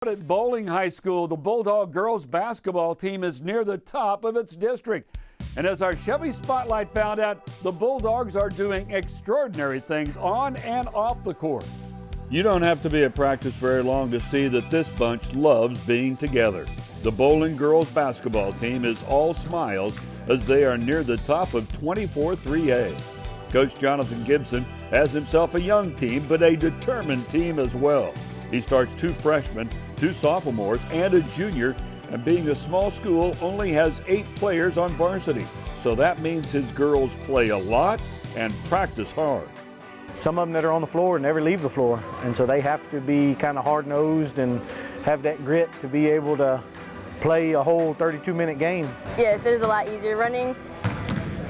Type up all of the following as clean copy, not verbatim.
At Boling High School, the Bulldog girls basketball team is near the top of its district. And as our Chevy Spotlight found out, the Bulldogs are doing extraordinary things on and off the court. You don't have to be at practice very long to see that this bunch loves being together. The Boling girls basketball team is all smiles as they are near the top of 24 3A. Coach Johnathan Gibson has himself a young team, but a determined team as well. He starts 2 freshmen, 2 sophomores, and a junior, and being a small school, only has 8 players on varsity. So that means his girls play a lot and practice hard. Some of them that are on the floor never leave the floor, and so they have to be kind of hard-nosed and have that grit to be able to play a whole 32-minute game. Yes, it is a lot easier. Running,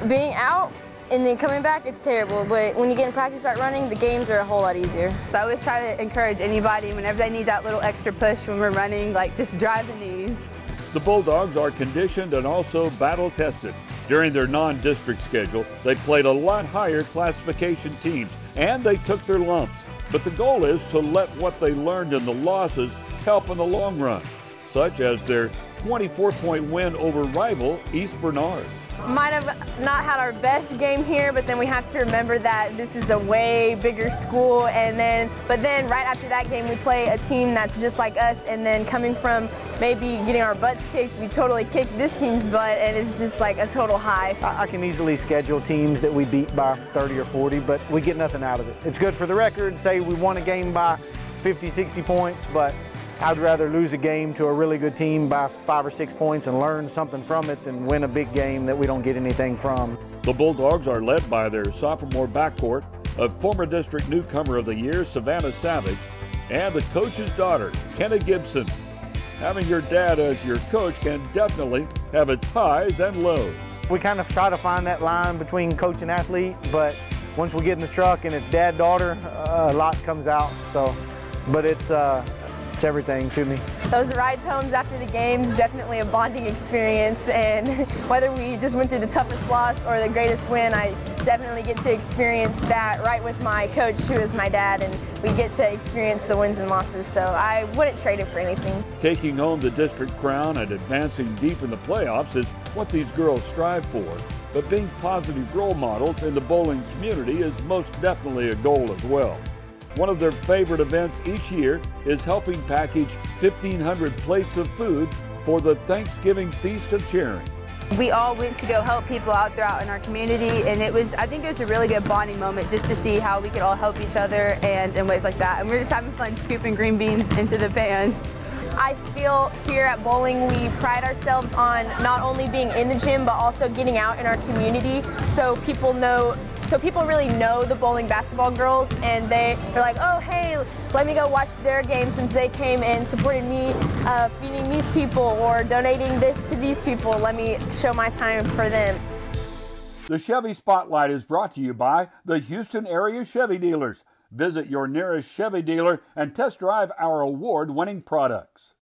being out, and then coming back, it's terrible. But when you get in practice, start running, the games are a whole lot easier. So I always try to encourage anybody whenever they need that little extra push when we're running, like just drive the knees. The Bulldogs are conditioned and also battle-tested. During their non-district schedule, they played a lot higher classification teams, and they took their lumps. But the goal is to let what they learned in the losses help in the long run, such as their 24-point win over rival East Bernard. Might have not had our best game here, but then we have to remember that this is a way bigger school, but then right after that game we play a team that's just like us, and then coming from maybe getting our butts kicked, we totally kicked this team's butt, and it's just like a total high. I can easily schedule teams that we beat by 30 or 40, but we get nothing out of it. It's good for the record, say we won a game by 50, 60 points, but I'd rather lose a game to a really good team by 5 or 6 points and learn something from it than win a big game that we don't get anything from. The Bulldogs are led by their sophomore backcourt of former district newcomer of the year, Savannah Savage, and the coach's daughter, Kenna Gibson. Having your dad as your coach can definitely have its highs and lows. We kind of try to find that line between coach and athlete, but once we get in the truck and it's dad-daughter, a lot comes out. But it's everything to me. Those rides home after the games is definitely a bonding experience, and whether we just went through the toughest loss or the greatest win, I definitely get to experience that right with my coach, who is my dad, and we get to experience the wins and losses, so I wouldn't trade it for anything. Taking home the district crown and advancing deep in the playoffs is what these girls strive for, but being positive role models in the Boling community is most definitely a goal as well. One of their favorite events each year is helping package 1,500 plates of food for the Thanksgiving Feast of Sharing. We all went to go help people out throughout in our community, and I think it was a really good bonding moment just to see how we could all help each other and in ways like that. And we're just having fun scooping green beans into the pan. I feel here at Boling we pride ourselves on not only being in the gym but also getting out in our community, so people really know the Boling basketball girls, and they're like, oh hey, let me go watch their game since they came and supported me feeding these people or donating this to these people. Let me show my time for them. The Chevy Spotlight is brought to you by the Houston area Chevy dealers. Visit your nearest Chevy dealer and test drive our award-winning products.